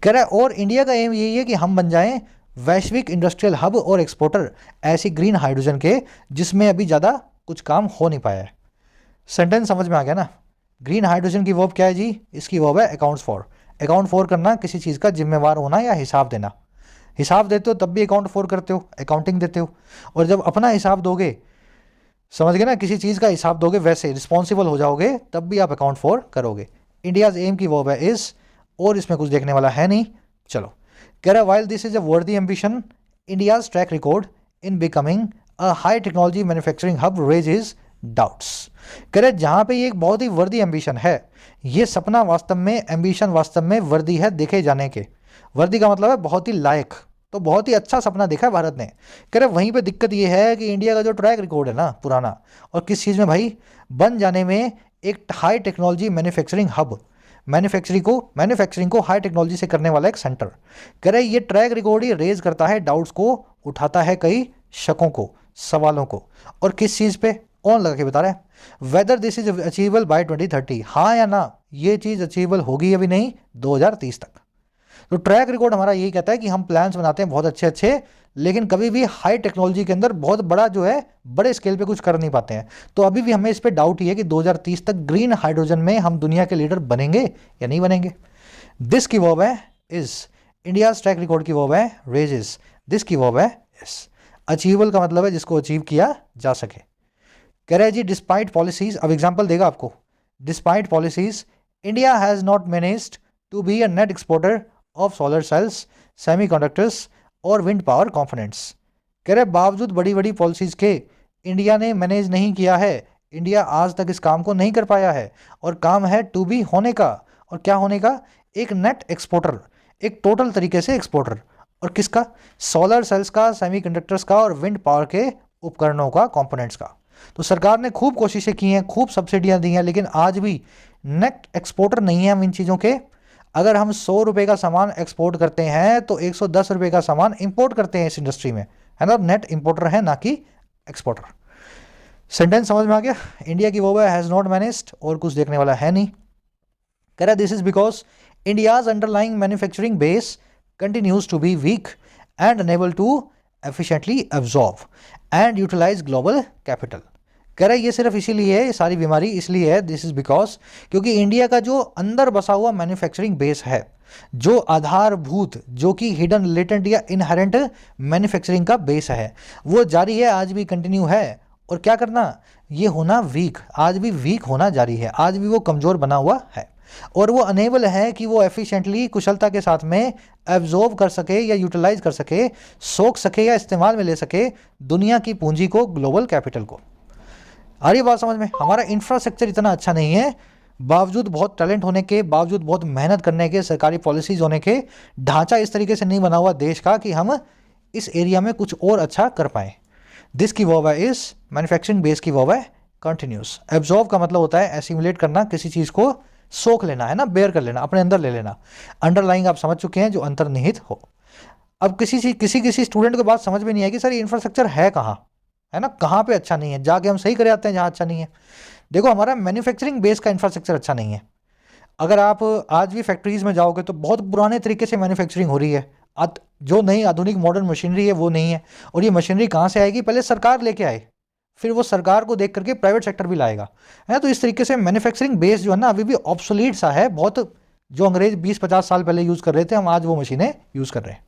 कह रहा है और इंडिया का एम यही है कि हम बन जाएं वैश्विक इंडस्ट्रियल हब और एक्सपोर्टर ऐसी ग्रीन हाइड्रोजन के, जिसमें अभी ज़्यादा कुछ काम हो नहीं पाया है। सेंटेंस समझ में आ गया ना। ग्रीन हाइड्रोजन की वर्ब क्या है जी? इसकी वर्ब है अकाउंट्स फॉर। अकाउंट फॉर करना, किसी चीज़ का जिम्मेवार होना या हिसाब देना। हिसाब देते हो तब भी अकाउंट फॉर करते हो, अकाउंटिंग देते हो। और जब अपना हिसाब दोगे, समझ गए ना, किसी चीज़ का हिसाब दोगे, वैसे रिस्पॉन्सिबल हो जाओगे, तब भी आप अकाउंट फॉर करोगे। इंडियाज एम की वर्ब है इज, और इसमें कुछ देखने वाला है नहीं। चलो, कह रहा है वाइल दिस इज अ वर्दी ambition, India's track record in becoming a high technology manufacturing hub raises doubts. कह रहे जहाँ पे ये एक बहुत ही वर्दी एम्बिशन है, ये सपना वास्तव में, एम्बिशन वास्तव में वर्दी है देखे जाने के। वर्दी का मतलब है बहुत ही लायक, तो बहुत ही अच्छा सपना देखा है भारत ने। कह रहे वहीं पे दिक्कत ये है कि इंडिया का जो ट्रैक रिकॉर्ड है ना पुराना, और किस चीज़ में भाई, बन जाने में एक high technology manufacturing hub, manufacturing को हाई टेक्नोलॉजी से करने वाला एक सेंटर। कह रहे ये ट्रैक रिकॉर्ड ही रेज करता है डाउट्स को, उठाता है कई शकों को, सवालों को। और किस चीज़ पे? ऑन लगा के बता रहा है whether this is achievable by 2030, हाँ या ना, ये चीज़ अचीवेबल होगी अभी नहीं, 2030 तक। तो ट्रैक रिकॉर्ड हमारा यही कहता है कि हम प्लान्स बनाते हैं बहुत अच्छे अच्छे, लेकिन कभी भी हाई टेक्नोलॉजी के अंदर बहुत बड़ा जो है, बड़े स्केल पे कुछ कर नहीं पाते हैं। तो अभी भी हमें इस पे डाउट ही है कि 2030 तक ग्रीन हाइड्रोजन में हम दुनिया के लीडर बनेंगे या नहीं बनेंगे। दिस की वर्ब है इज, इंडियाज ट्रैक रिकॉर्ड की वर्ब है रेजेस, दिस की वर्ब है इज। अचीवेबल का मतलब है जिसको अचीव किया जा सके। कह रहे हैं जी डिस्पाइट पॉलिसीज, अब एग्जाम्पल देगा आपको। Despite policies, India has not managed to be a net exporter of solar cells, semiconductors और विंड पावर कंपोनेंट्स। कह रहे बावजूद बड़ी बड़ी पॉलिसीज़ के इंडिया ने मैनेज नहीं किया है, इंडिया आज तक इस काम को नहीं कर पाया है। और काम है टू बी होने का, और क्या होने का? एक नेट एक्सपोर्टर, एक टोटल तरीके से एक्सपोर्टर। और किसका? सोलर सेल्स का, सेमीकंडक्टर्स का और विंड पावर के उपकरणों का, कंपोनेंट्स का। तो सरकार ने खूब कोशिशें की हैं, खूब सब्सिडियाँ दी हैं, लेकिन आज भी नेट एक्सपोर्टर नहीं है हम इन चीज़ों के। अगर हम 100 रुपये का सामान एक्सपोर्ट करते हैं तो 110 रुपये का सामान इंपोर्ट करते हैं इस इंडस्ट्री में, है ना। नेट इंपोर्टर है, ना कि एक्सपोर्टर। सेंटेंस समझ में आ गया। इंडिया की वो हैज़ नॉट मैनेज्ड, और कुछ देखने वाला है नहीं। कह रहा this is because India's underlying manufacturing base continues to be weak and unable to efficiently absorb and utilise global capital. कह रहा है ये सिर्फ इसीलिए है, ये सारी बीमारी इसलिए है, दिस इज बिकॉज, क्योंकि इंडिया का जो अंदर बसा हुआ मैन्युफैक्चरिंग बेस है, जो आधारभूत, जो कि हिडन, लेटेंट या इनहेरेंट मैन्युफैक्चरिंग का बेस है, वो जारी है, आज भी कंटिन्यू है। और क्या करना? ये होना वीक, आज भी वीक होना जारी है, आज भी वो कमज़ोर बना हुआ है। और वो अनेबल है कि वो एफिशिएंटली, कुशलता के साथ में एब्जॉर्ब कर सके या यूटिलाइज कर सके, सोख सके या इस्तेमाल में ले सके दुनिया की पूंजी को, ग्लोबल कैपिटल को। आ रही बात समझ में? हमारा इंफ्रास्ट्रक्चर इतना अच्छा नहीं है, बावजूद बहुत टैलेंट होने के, बावजूद बहुत मेहनत करने के, सरकारी पॉलिसीज होने के, ढांचा इस तरीके से नहीं बना हुआ देश का कि हम इस एरिया में कुछ और अच्छा कर पाएँ। दिस की वर्ब है इज, मैन्युफैक्चरिंग बेस की वर्ब है कंटिन्यूस। एब्जॉर्ब का मतलब होता है एसिमुलेट करना, किसी चीज़ को सोख लेना, है ना, बेयर कर लेना, अपने अंदर ले लेना। अंडरलाइंग आप समझ चुके हैं, जो अंतर्निहित हो। अब किसी स्टूडेंट को बात समझ में नहीं आएगी, सर ये इंफ्रास्ट्रक्चर है कहाँ, है ना, कहाँ पे अच्छा नहीं है, जाके हम सही करे आते हैं जहाँ अच्छा नहीं है। देखो हमारा मैन्युफैक्चरिंग बेस का इंफ्रास्ट्रक्चर अच्छा नहीं है। अगर आप आज भी फैक्ट्रीज़ में जाओगे तो बहुत पुराने तरीके से मैन्युफैक्चरिंग हो रही है, जो नई आधुनिक मॉडर्न मशीनरी है वो नहीं है। और ये मशीनरी कहाँ से आएगी? पहले सरकार लेके आए, फिर वो सरकार को देख करके प्राइवेट सेक्टर भी लाएगा, है ना। तो इस तरीके से मैन्युफैक्चरिंग बेस जो है ना, अभी भी ऑब्सोलीट सा है बहुत। जो अंग्रेज 20-50 साल पहले यूज़ कर रहे थे, हम आज वो मशीनें यूज़ कर रहे हैं।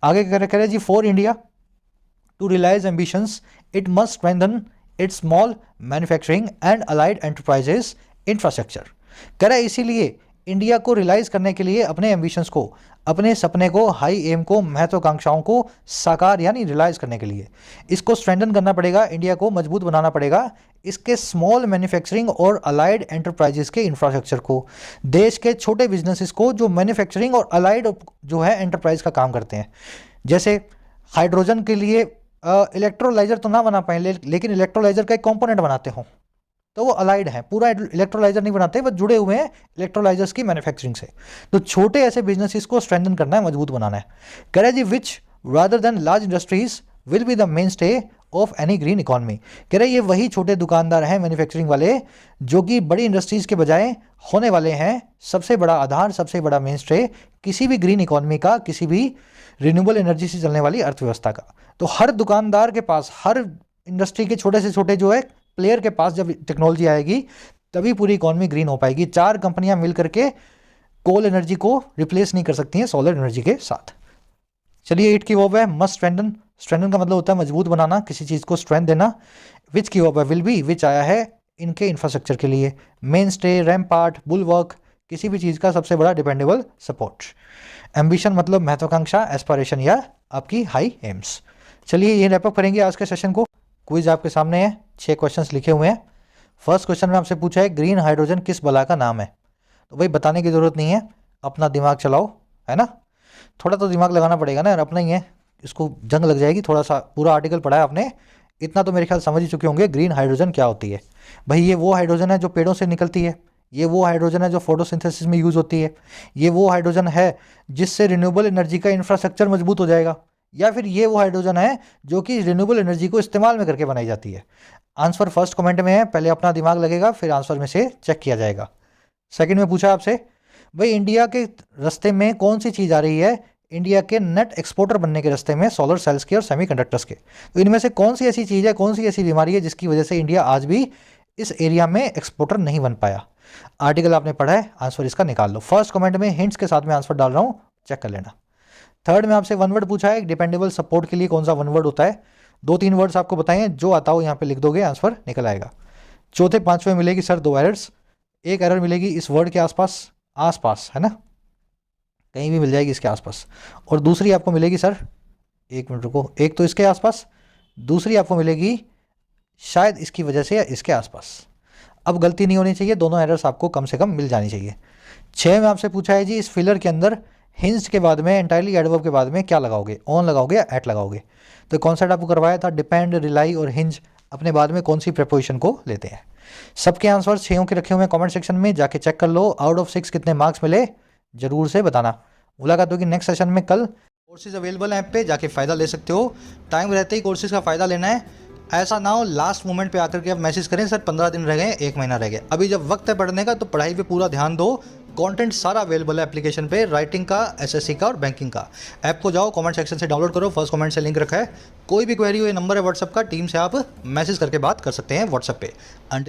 आगे कह रहे जी, for India to realize ambitions, it must strengthen its small manufacturing and allied enterprises infrastructure। कह रहा है इसीलिए इंडिया को रियलाइज करने के लिए अपने एम्बिशंस को, अपने सपने को, हाई एम को, महत्वाकांक्षाओं को साकार यानी रियलाइज करने के लिए इसको स्ट्रेंथन करना पड़ेगा, इंडिया को मजबूत बनाना पड़ेगा, इसके स्मॉल मैन्युफैक्चरिंग और अलाइड एंटरप्राइजेस के इंफ्रास्ट्रक्चर को, देश के छोटे बिजनेसेस को जो मैन्युफैक्चरिंग और अलाइड जो है एंटरप्राइज का काम करते हैं, जैसे हाइड्रोजन के लिए इलेक्ट्रोलाइजर तो ना बना पाए लेकिन इलेक्ट्रोलाइजर का एक कंपोनेंट बनाते हो तो वो अलाइड है, पूरा इलेक्ट्रोलाइजर नहीं बनाते, बस जुड़े हुए हैं इलेक्ट्रोलाइजर्स की मैन्युफैक्चरिंग से। तो छोटे ऐसे बिजनेसेस को स्ट्रेंथन करना है, मजबूत बनाना है। कह रहे जी which rather than large industries will be the mainstay of any green economy. कह रहे ये वही छोटे दुकानदार हैं मैन्युफैक्चरिंग वाले जो कि बड़ी इंडस्ट्रीज के बजाय होने वाले हैं सबसे बड़ा आधार, सबसे बड़ा मेन स्टे किसी भी ग्रीन इकोनॉमी का, किसी भी रिन्यूएबल एनर्जी से चलने वाली अर्थव्यवस्था का। तो हर दुकानदार के पास, हर इंडस्ट्री के छोटे से छोटे जो है प्लेयर के पास जब टेक्नोलॉजी आएगी तभी पूरी इकोनॉमी ग्रीन हो पाएगी। 4 कंपनियां मिल करके कोल एनर्जी को रिप्लेस नहीं कर सकती हैं सोलर एनर्जी के साथ। चलिए 8 की वर्ब है मस्ट स्ट्रेंथन। स्ट्रेंथन का मतलब होता है मजबूत बनाना, किसी चीज़ को स्ट्रेंथ देना। विच की वर्ब है विल बी, विच आया है इनके इंफ्रास्ट्रक्चर के लिए। मेन स्टे, रैम्पार्ट, बुलवर्क, किसी भी चीज़ का सबसे बड़ा डिपेंडेबल सपोर्ट। एम्बिशन मतलब महत्वाकांक्षा, एस्पायरेशन या आपकी हाई एम्स। चलिए ये रैपअप करेंगे आज के सेशन को। क्विज आपके सामने है, 6 क्वेश्चंस लिखे हुए हैं। फर्स्ट क्वेश्चन में आपसे पूछा है ग्रीन हाइड्रोजन किस बला का नाम है। तो भाई बताने की ज़रूरत नहीं है, अपना दिमाग चलाओ, है ना। थोड़ा तो दिमाग लगाना पड़ेगा ना यार, अपना ही है, इसको जंग लग जाएगी। थोड़ा सा पूरा आर्टिकल पढ़ा है आपने, इतना तो मेरे ख्याल समझ ही चुके होंगे ग्रीन हाइड्रोजन क्या होती है। भाई ये वो हाइड्रोजन है जो पेड़ों से निकलती है, ये वो हाइड्रोजन है जो फोटोसिंथेसिस में यूज़ होती है, ये वो हाइड्रोजन है जिससे रिन्यूएबल एनर्जी का इंफ्रास्ट्रक्चर मजबूत हो जाएगा, या फिर ये वो हाइड्रोजन है जो कि रिन्यूएबल एनर्जी को इस्तेमाल में करके बनाई जाती है। आंसर फर्स्ट कमेंट में है, पहले अपना दिमाग लगेगा फिर आंसर में से चेक किया जाएगा। सेकंड में पूछा आपसे भाई इंडिया के रास्ते में कौन सी चीज़ आ रही है, इंडिया के नेट एक्सपोर्टर बनने के रास्ते में सोलर सेल्स के और सेमीकंडक्टर्स के। तो इनमें से कौन सी ऐसी चीज़ है, कौन सी ऐसी बीमारी है जिसकी वजह से इंडिया आज भी इस एरिया में एक्सपोर्टर नहीं बन पाया। आर्टिकल आपने पढ़ा है, आंसर इसका निकाल लो। फर्स्ट कमेंट में हिंट्स के साथ में आंसर डाल रहा हूँ, चेक कर लेना। थर्ड में आपसे वन वर्ड पूछा है डिपेंडेबल सपोर्ट के लिए कौन सा वन वर्ड होता है। 2-3 वर्ड्स आपको बताएं, जो आता हो यहाँ पे लिख दोगे, आंसर निकल आएगा। चौथे 5वें मिलेगी सर 2 एरर्स, एक एरर मिलेगी इस वर्ड के आसपास, आसपास है ना, कहीं भी मिल जाएगी इसके आसपास, और दूसरी आपको मिलेगी सर, 1 मिनट रुको, एक तो इसके आसपास, दूसरी आपको मिलेगी शायद इसकी वजह से या इसके आसपास। अब गलती नहीं होनी चाहिए, दोनों एरर्स आपको कम से कम मिल जानी चाहिए। 6 में आपसे पूछा है जी इस फिलर के अंदर हिंज के बाद में, एंटायरली एडवर्ब के बाद में क्या लगाओगे, ऑन लगाओगे या एट लगाओगे। तो कॉन्सेप्ट आपको करवाया था, डिपेंड, रिलाई और हिंज अपने बाद में कौन सी प्रीपोजिशन को लेते हैं। सबके आंसर 6 के रखे हुए हैं कमेंट सेक्शन में, जाके चेक कर लो। आउट ऑफ 6 कितने मार्क्स मिले जरूर से बताना। मुलाकात होगी नेक्स्ट सेशन में कल। कोर्सेज अवेलेबल हैं ऐप पे, जाके फ़ायदा ले सकते हो। टाइम रहते ही कोर्सेज का फ़ायदा लेना है, ऐसा ना हो लास्ट मोमेंट पे आकर के आप मैसेज करें सर 15 दिन रह गए, 1 महीना रह गया। अभी जब वक्त है पढ़ने का तो पढ़ाई पे पूरा ध्यान दो। कंटेंट सारा अवेलेबल है एप्लीकेशन पे, राइटिंग का, एसएससी का और बैंकिंग का। ऐप को जाओ, कमेंट सेक्शन से डाउनलोड करो, फर्स्ट कमेंट से लिंक रखा है। कोई भी क्वेरी हो, ये नंबर है व्हाट्सएप का, टीम से आप मैसेज करके बात कर सकते हैं व्हाट्सएप पे।